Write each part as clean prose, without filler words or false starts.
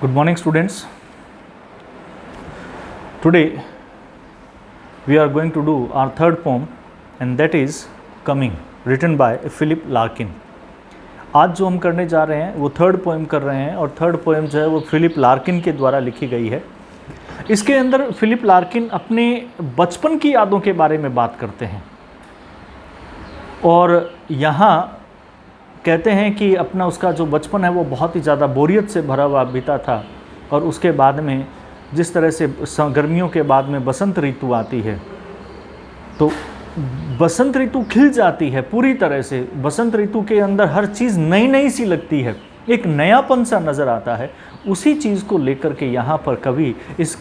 Good morning, students. Today we are going to do our third poem, and that is Coming, written by Philip Larkin. आज जो हम करने जा रहे हैं वो थर्ड पोएम कर रहे हैं, और थर्ड पोएम जो है वो फिलिप लार्किन के द्वारा लिखी गई है। इसके अंदर फिलिप लार्किन अपने बचपन की यादों के बारे में बात करते हैं, और यहाँ कहते हैं कि अपना उसका जो बचपन है वो बहुत ही ज़्यादा बोरियत से भरा हुआ बीता था, और उसके बाद में जिस तरह से गर्मियों के बाद में बसंत ऋतु आती है तो बसंत ऋतु खिल जाती है पूरी तरह से। बसंत ऋतु के अंदर हर चीज़ नई नई सी लगती है, एक नयापन सा नज़र आता है। उसी चीज़ को लेकर के यहाँ पर कवि इस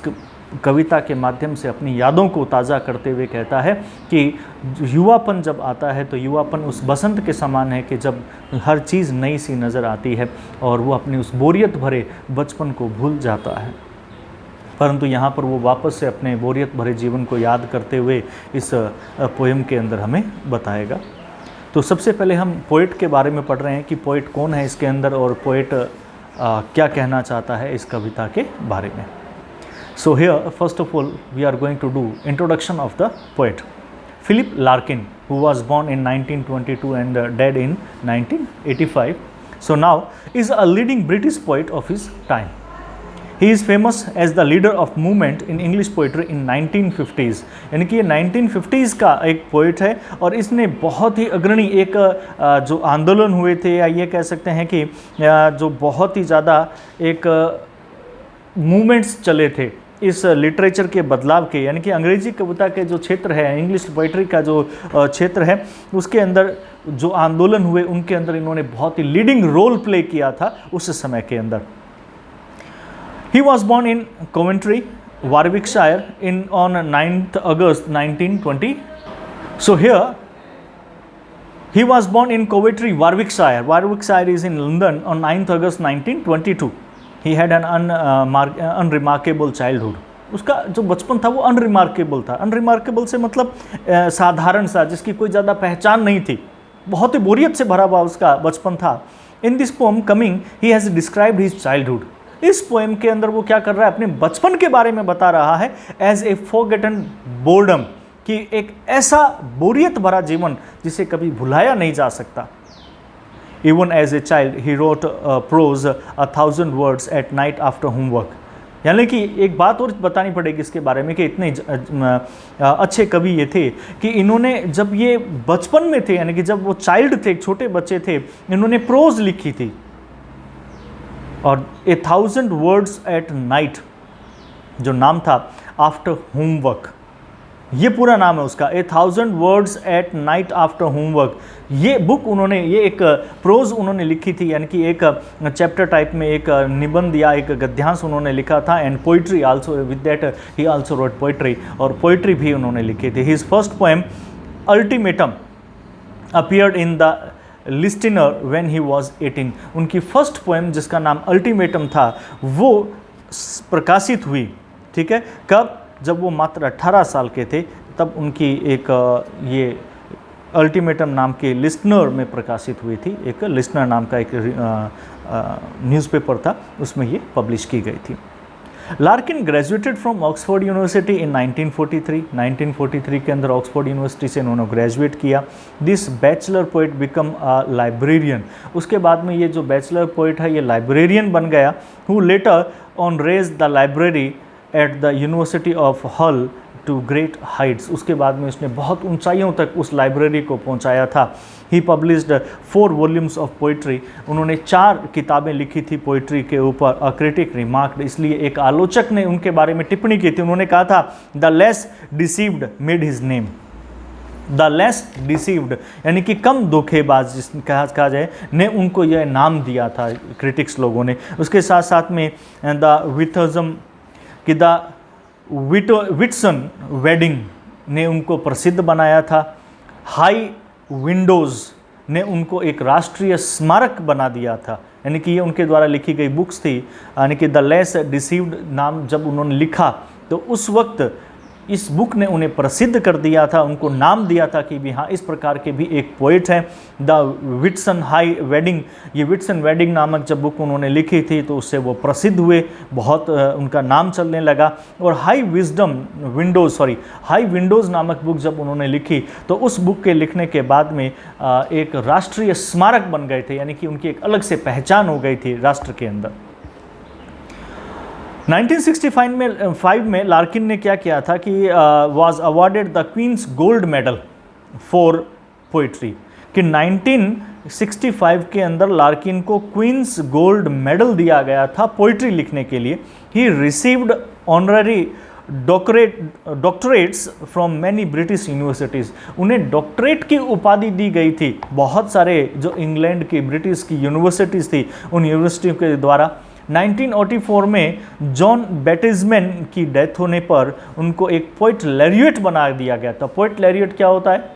कविता के माध्यम से अपनी यादों को ताज़ा करते हुए कहता है कि युवापन जब आता है तो युवापन उस बसंत के समान है कि जब हर चीज़ नई सी नज़र आती है और वो अपनी उस बोरियत भरे बचपन को भूल जाता है। परंतु यहाँ पर वो वापस से अपने बोरियत भरे जीवन को याद करते हुए इस पोएम के अंदर हमें बताएगा। तो सबसे पहले हम पोइट के बारे में पढ़ रहे हैं कि पोइट कौन है इसके अंदर, और पोइट क्या कहना चाहता है इस कविता के बारे में। So here, first of all, we are going to do introduction of the poet. Philip Larkin, who was born in 1922 and died in 1985. So now is a leading British poet of his time. He is famous as the leader of movement in English poetry in 1950s. यानी कि ये 1950s का एक poet है, और इसने बहुत ही अग्रणी एक जो आंदोलन हुए थे, या ये कह सकते हैं कि जो बहुत ही ज़्यादा एक मूवमेंट्स चले थे इस लिटरेचर के बदलाव के, यानी कि अंग्रेजी कविता के जो क्षेत्र है, इंग्लिश पोइट्री का जो क्षेत्र है, उसके अंदर जो आंदोलन हुए उनके अंदर इन्होंने बहुत ही लीडिंग रोल प्ले किया था उस समय के अंदर। He was born in Coventry, Warwickshire on 9th August 1920. So here he was born in Coventry, Warwickshire. Warwickshire is in London on 9th August 1922. He had an unremarkable childhood. उसका जो बचपन था वो अनरिमार्केबल था। अनरिमार्केबल से मतलब साधारण सा, जिसकी कोई ज़्यादा पहचान नहीं थी, बहुत ही बोरियत से भरा हुआ उसका बचपन था। In this poem coming he has described his childhood. इस पोएम के अंदर वो क्या कर रहा है, अपने बचपन के बारे में बता रहा है एज ए फॉरगेटन बोर्डम, कि एक ऐसा बोरियत भरा जीवन जिसे कभी भुलाया नहीं जा सकता। Even as a child, he wrote prose 1,000 words at night after homework. यानी कि एक बात और बतानी पड़ेगी इसके बारे में कि इतने अच्छे कवि ये थे कि इन्होंने जब ये बचपन में थे, यानी कि जब वो चाइल्ड थे, छोटे बच्चे थे, इन्होंने प्रोज लिखी थी। और 1,000 words at night जो नाम था आफ्टर होमवर्क, ये पूरा नाम है उसका, 1,000 words at night after homework। ये बुक उन्होंने, ये एक प्रोज उन्होंने लिखी थी, यानी कि एक चैप्टर टाइप में एक निबंध या एक गद्यांश उन्होंने लिखा था। And poetry also, with that he also wrote poetry, और पोइट्री भी उन्होंने लिखी थी। His first poem Ultimatum appeared in the Listener when he was 18। उनकी फर्स्ट पोएम जिसका नाम अल्टीमेटम था वो प्रकाशित हुई, ठीक है, कब? जब वो मात्र 18 साल के थे, तब उनकी एक ये अल्टीमेटम नाम के लिस्टनर में प्रकाशित हुई थी। एक लिस्टनर नाम का एक न्यूज़पेपर था, उसमें ये पब्लिश की गई थी। Larkin graduated from Oxford University in 1943। 1943 के अंदर ऑक्सफोर्ड यूनिवर्सिटी से इन्होंने ग्रेजुएट किया। This bachelor poet become a librarian. उसके बाद में ये जो बैचलर पोइट है ये लाइब्रेरियन बन गया। Who later on raise the library at the university of Hull to great heights. उसके बाद में उसने बहुत ऊंचाइयों तक उस लाइब्रेरी को पहुंचाया था। ही पब्लिश्ड 4 वॉल्यूम्स ऑफ पोइट्री। उन्होंने 4 किताबें लिखी थी पोइट्री के ऊपर। अ क्रिटिक रिमार्क्ड, इसलिए एक आलोचक ने उनके बारे में टिप्पणी की थी। उन्होंने कहा था the less deceived made his name. The less deceived यानी कि कम धोखेबाज जिस कहा जाए ने उनको यह नाम दिया था क्रिटिक्स लोगों ने। उसके साथ साथ में द विथज़म कि द विटसन वेडिंग ने उनको प्रसिद्ध बनाया था। हाई विंडोज़ ने उनको एक राष्ट्रीय स्मारक बना दिया था। यानी कि ये उनके द्वारा लिखी गई बुक्स थी। यानी कि द लेस डिसीव्ड नाम जब उन्होंने लिखा तो उस वक्त इस बुक ने उन्हें प्रसिद्ध कर दिया था, उनको नाम दिया था कि भी हाँ इस प्रकार के भी एक पोइट हैं। द विट्सन हाई वेडिंग, ये विट्सन वेडिंग नामक जब बुक उन्होंने लिखी थी तो उससे वो प्रसिद्ध हुए, बहुत उनका नाम चलने लगा। और हाई विंडोज़ नामक बुक जब उन्होंने लिखी तो उस बुक के लिखने के बाद में एक राष्ट्रीय स्मारक बन गए थे, यानी कि उनकी एक अलग से पहचान हो गई थी राष्ट्र के अंदर। 1965 में लार्किन ने क्या किया था कि was awarded the Queen's gold medal for poetry, कि 1965 के अंदर लार्किन को क्वींस गोल्ड मेडल दिया गया था पोइट्री लिखने के लिए। He received honorary doctorates from many British universities, उन्हें डॉक्टरेट की उपाधि दी गई थी बहुत सारे जो इंग्लैंड की ब्रिटिश की यूनिवर्सिटीज़ थी उन यूनिवर्सिटियों के द्वारा। 1984 में जॉन बैटिजमैन की डेथ होने पर उनको एक पोइट लैरिएट बना दिया गया था। पोइट लैरिएट क्या होता है?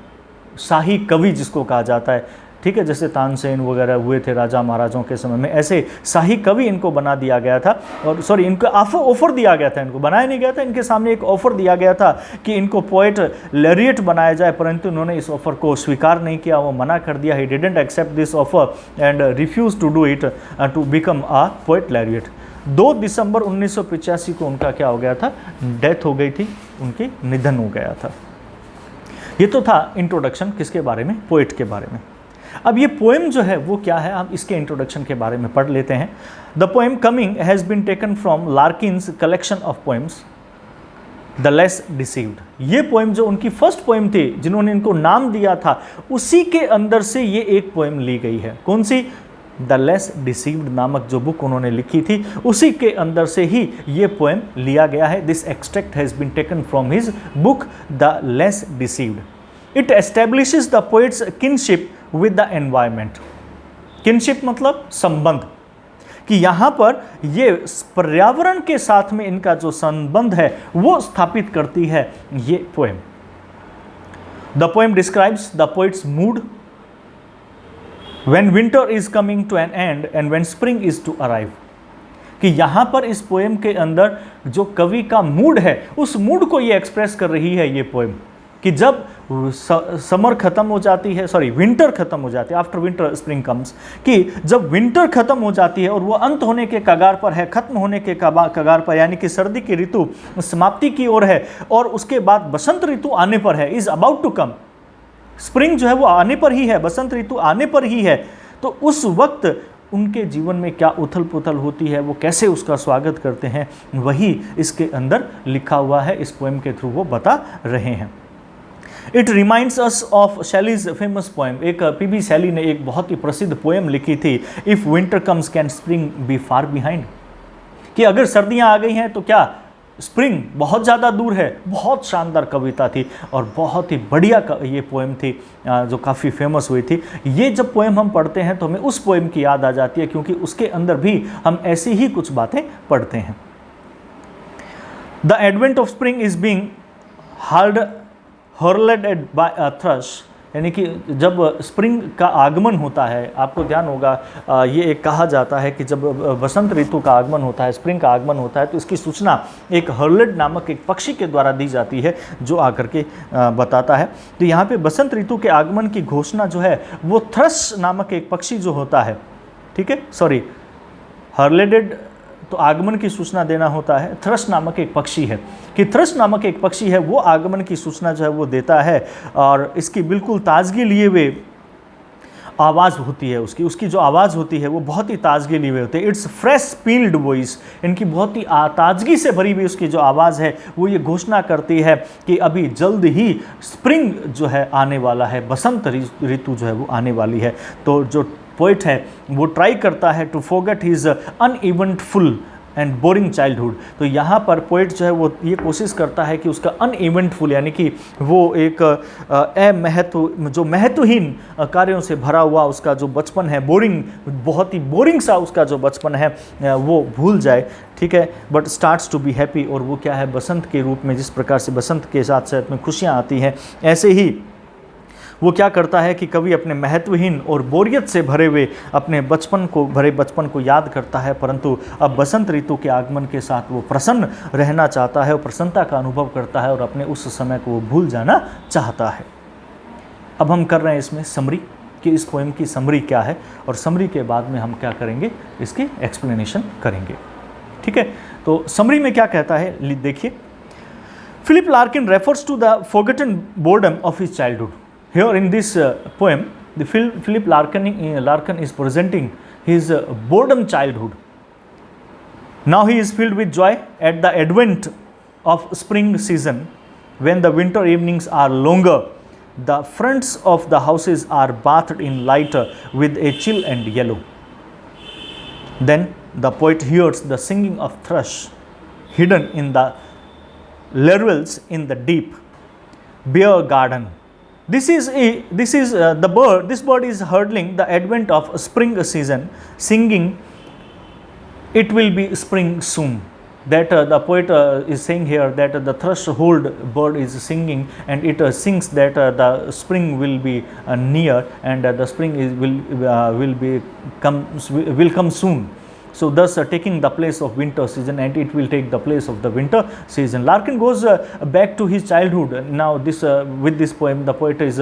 शाही कवि जिसको कहा जाता है, ठीक है, जैसे तानसेन वगैरह हुए थे राजा महाराजों के समय में, ऐसे शाही कवि इनको बना दिया गया था। और सॉरी, इनको ऑफर दिया गया था, इनको बनाया नहीं गया था, इनके सामने एक ऑफर दिया गया था कि इनको पोएट लैरिएट बनाया जाए, परंतु उन्होंने इस ऑफर को स्वीकार नहीं किया, वो मना कर दिया। He didn't accept this offer and refuse to do it to become a poet laureate. 2 दिसंबर 1985 को उनका क्या हो गया था? डेथ हो गई थी, उनकी निधन हो गया था। ये तो था इंट्रोडक्शन किसके बारे में? पोएट के बारे में। अब ये पोएम जो है वो क्या है, आप इसके इंट्रोडक्शन के बारे में पढ़ लेते हैं। The poem coming has been taken from Larkin's collection of poems the less deceived. ये पोएम जो उनकी फर्स्ट पोएम थी जिन्होंने इनको नाम दिया था, उसी के अंदर से ये एक पोएम ली गई है। कौन सी? द लेस डिसीव्ड नामक जो बुक उन्होंने लिखी थी, उसी के अंदर से ही ये पोएम लिया गया है। This extract has been taken from his book the less Deceived. It establishes the poet's kinship with the environment. Kinship मतलब संबंध, कि यहाँ पर ये पर्यावरण के साथ में इनका जो संबंध है वो स्थापित करती है ये poem. The poem describes the poet's mood when winter is coming to an end and when spring is to arrive, कि यहाँ पर इस पोएम के अंदर जो कवि का मूड है उस मूड को ये एक्सप्रेस कर रही है ये पोएम, कि जब समर खत्म हो जाती है, सॉरी विंटर खत्म हो जाती है, आफ्टर विंटर स्प्रिंग कम्स, कि जब विंटर खत्म हो जाती है और वो अंत होने के कगार पर है, खत्म होने के कगार पर, यानी कि सर्दी की ऋतु समाप्ति की ओर है और उसके बाद बसंत ऋतु आने पर है, is about to come. Spring जो है वो आने पर ही है, बसंत ऋतु आने पर ही है। तो उस वक्त उनके जीवन में क्या उथल पुथल होती है, वो कैसे उसका स्वागत करते हैं, वही इसके अंदर लिखा हुआ है, इस पोएम के थ्रू वो बता रहे हैं। It reminds us of Shelley's famous poem. एक पीबी शैली ने एक बहुत ही प्रसिद्ध पोएम लिखी थी, if winter comes can spring be far behind, कि अगर सर्दियां आ गई हैं तो क्या स्प्रिंग बहुत ज़्यादा दूर है। बहुत शानदार कविता थी और बहुत ही बढ़िया ये पोएम थी जो काफ़ी फेमस हुई थी। ये जब पोएम हम पढ़ते हैं तो हमें उस पोएम की याद आ जाती है, क्योंकि उसके अंदर भी हम ऐसी ही कुछ बातें पढ़ते हैं। The advent of spring is being hurled by a thrush, यानी कि जब स्प्रिंग का आगमन होता है, आपको ध्यान होगा ये एक कहा जाता है कि जब बसंत ऋतु का आगमन होता है, स्प्रिंग का आगमन होता है, तो इसकी सूचना एक हर्लेड नामक एक पक्षी के द्वारा दी जाती है जो आकर के बताता है। तो यहाँ पे बसंत ऋतु के आगमन की घोषणा जो है वो थ्रश नामक एक पक्षी जो होता है, ठीक है, सॉरी हर्लेडेड तो आगमन की सूचना देना होता है, थ्रश नामक एक पक्षी है, कि थ्रश नामक एक पक्षी है वो आगमन की सूचना जो है वो देता है, और इसकी बिल्कुल ताजगी लिए हुए आवाज़ होती है, उसकी जो आवाज़ होती है वो बहुत ही ताजगी लिए हुए होती है। इट्स फ्रेश स्पील्ड वॉइस, इनकी बहुत ही ताजगी से भरी हुई उसकी जो आवाज़ है वो ये घोषणा करती है कि अभी जल्द ही स्प्रिंग जो है आने वाला है, बसंत ऋतु जो है वो आने वाली है। तो जो पोइट है वो ट्राई करता है to forget his uneventful and boring childhood. तो यहाँ पर पोइट जो है वो ये कोशिश करता है कि उसका अनइवेंटफुल, यानी कि वो एक जो महत्वहीन कार्यों से भरा हुआ उसका जो बचपन है, बोरिंग, बहुत ही बोरिंग सा उसका जो बचपन है वो भूल जाए, ठीक है, but starts to be happy. और वो क्या है, बसंत के रूप में, जिस प्रकार से बसंत के साथ साथ में खुशियाँ आती हैं, ऐसे ही वो क्या करता है कि कवि अपने महत्वहीन और बोरियत से भरे हुए अपने बचपन को याद करता है, परंतु अब बसंत ऋतु के आगमन के साथ वो प्रसन्न रहना चाहता है और प्रसन्नता का अनुभव करता है और अपने उस समय को वो भूल जाना चाहता है। अब हम कर रहे हैं इसमें समरी कि इस पोएम की समरी क्या है, और समरी के बाद में हम क्या करेंगे, इसकी एक्सप्लेनेशन करेंगे। ठीक है, तो समरी में क्या कहता है देखिए। Philip Larkin refers to the forgotten boredom of his childhood. Here in this poem, the Philip Larkin is presenting his boredom childhood. Now he is filled with joy at the advent of spring season, when the winter evenings are longer. The fronts of the houses are bathed in light with a chill and yellow. Then the poet hears the singing of thrush hidden in the laurels in the deep beer garden. This bird is heralding the advent of spring season, singing, "It will be spring soon." That the poet is saying here that the thrush-hold bird is singing, and it sings that the spring will be near, and the spring will come soon. So thus taking the place of winter season, and it will take the place of the winter season. Larkin goes back to his childhood. Now with this poem, the poet is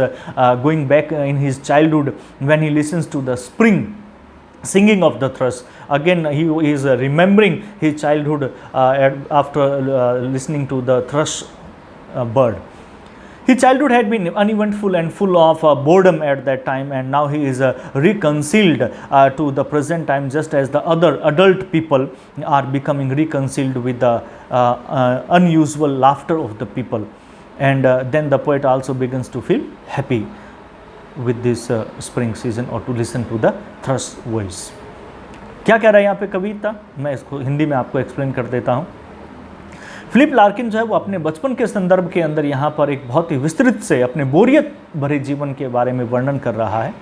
going back in his childhood when he listens to the spring singing of the thrush. Again he is remembering his childhood after listening to the thrush bird. His childhood had been uneventful and full of boredom at that time, and now he is reconciled to the present time, just as the other adult people are becoming reconciled with the unusual laughter of the people. And then the poet also begins to feel happy with this spring season, or to listen to the thrush voice. क्या कह रहा है यहाँ पे कविता, मैं इसको हिंदी में आपको एक्सप्लेन कर देता हूँ। फिलिप लार्किन जो है वो अपने बचपन के संदर्भ के अंदर यहाँ पर एक बहुत ही विस्तृत से अपने बोरियत भरे जीवन के बारे में वर्णन कर रहा है।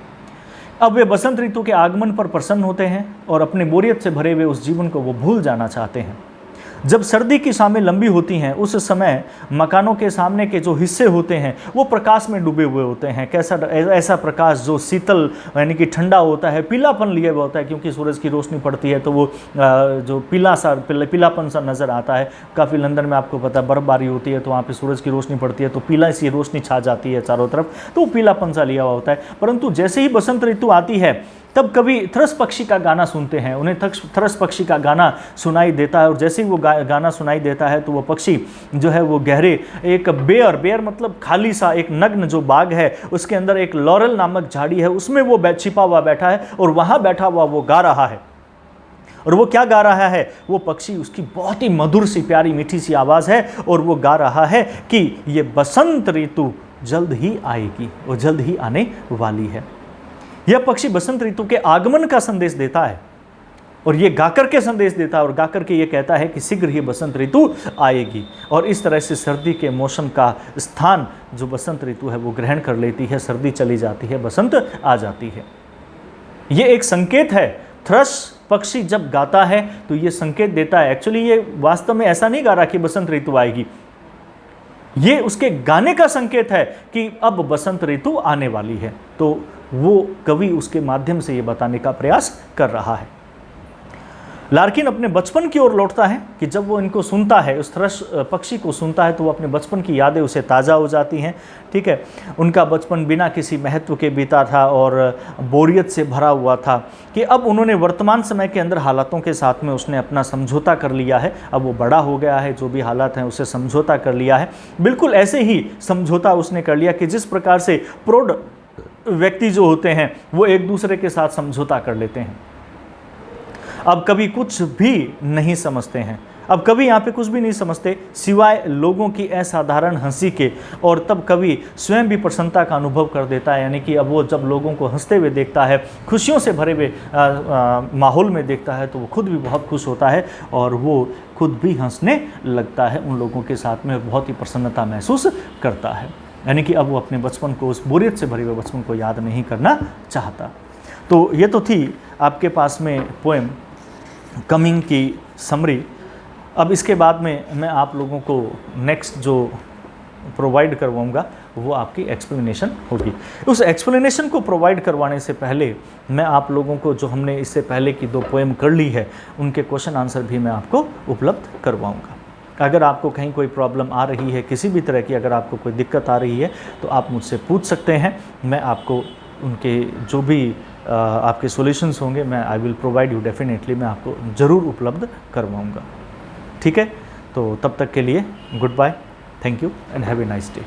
अब वे बसंत ऋतु के आगमन पर प्रसन्न होते हैं और अपने बोरियत से भरे हुए उस जीवन को वो भूल जाना चाहते हैं। जब सर्दी की शामें लंबी होती हैं, उस समय मकानों के सामने के जो हिस्से होते हैं वो प्रकाश में डूबे हुए होते हैं। कैसा ऐसा प्रकाश जो शीतल यानी कि ठंडा होता है, पीलापन लिए हुआ होता है, क्योंकि सूरज की रोशनी पड़ती है तो वो जो पीलापन सा नज़र आता है। काफ़ी लंदन में आपको पता है बर्फबारी होती है तो वहाँ पे सूरज की रोशनी पड़ती है तो पीला सी रोशनी छा जाती है चारों तरफ, तो वो पीलापन सा लिया हुआ होता है। परंतु जैसे ही बसंत ऋतु आती है तब कभी थ्रस पक्षी का गाना सुनते हैं, उन्हें थ्रस पक्षी का गाना सुनाई देता है, और जैसे ही वो गाना सुनाई देता है तो वो पक्षी जो है वो गहरे एक बेयर मतलब खाली सा एक नग्न जो बाग है उसके अंदर एक लॉरेल नामक झाड़ी है, उसमें वो छिपा हुआ बैठा है और वहाँ बैठा हुआ वो गा रहा है। और वो क्या गा रहा है, वो पक्षी, उसकी बहुत ही मधुर सी प्यारी मीठी सी आवाज़ है और वो गा रहा है कि ये बसंत ऋतु जल्द ही आएगी, वो जल्द ही आने वाली है। यह पक्षी बसंत ऋतु के आगमन का संदेश देता है और ये गाकर के संदेश देता है और गाकर के ये कहता है कि शीघ्र ही बसंत ऋतु आएगी। और इस तरह से सर्दी के मौसम का स्थान जो बसंत ऋतु है वो ग्रहण कर लेती है, सर्दी चली जाती है, बसंत आ जाती है। ये एक संकेत है। थ्रश पक्षी जब गाता है तो ये संकेत देता है, एक्चुअली ये वास्तव में ऐसा नहीं गा रहा कि बसंत ऋतु आएगी, ये उसके गाने का संकेत है कि अब बसंत ऋतु आने वाली है। तो वो कवि उसके माध्यम से ये बताने का प्रयास कर रहा है। लार्किन अपने बचपन की ओर लौटता है कि जब वो इनको सुनता है, उस थ्रश पक्षी को सुनता है तो वो अपने बचपन की यादें उसे ताज़ा हो जाती हैं। ठीक है, उनका बचपन बिना किसी महत्व के बीता था और बोरियत से भरा हुआ था कि अब उन्होंने वर्तमान समय के अंदर हालातों के साथ में उसने अपना समझौता कर लिया है। अब वो बड़ा हो गया है, जो भी हालात हैं उसे समझौता कर लिया है। बिल्कुल ऐसे ही समझौता उसने कर लिया कि जिस प्रकार से प्रौढ़ व्यक्ति जो होते हैं वो एक दूसरे के साथ समझौता कर लेते हैं। अब कभी कुछ भी नहीं समझते हैं, अब कभी यहाँ पे कुछ भी नहीं समझते सिवाय लोगों की असाधारण हंसी के, और तब कभी स्वयं भी प्रसन्नता का अनुभव कर देता है। यानी कि अब वो जब लोगों को हंसते हुए देखता है, खुशियों से भरे हुए माहौल में देखता है तो वो खुद भी बहुत खुश होता है और वो खुद भी हंसने लगता है, उन लोगों के साथ में बहुत ही प्रसन्नता महसूस करता है। यानी कि अब वो अपने बचपन को, उस बोरियत से भरे हुए बचपन को याद नहीं करना चाहता। तो ये तो थी आपके पास में पोएम कमिंग की समरी। अब इसके बाद में मैं आप लोगों को नेक्स्ट जो प्रोवाइड करवाऊँगा वो आपकी एक्सप्लेनेशन होगी। उस एक्सप्लेनेशन को प्रोवाइड करवाने से पहले मैं आप लोगों को जो हमने इससे पहले की 2 पोएम कर ली है उनके क्वेश्चन आंसर भी मैं आपको उपलब्ध करवाऊंगा। अगर आपको कहीं कोई प्रॉब्लम आ रही है, किसी भी तरह की अगर आपको कोई दिक्कत आ रही है तो आप मुझसे पूछ सकते हैं। मैं आपको उनके जो भी आपके सॉल्यूशंस होंगे मैं I will provide you, definitely मैं आपको ज़रूर उपलब्ध करवाऊंगा। ठीक है, तो तब तक के लिए goodbye, thank you and have a nice day.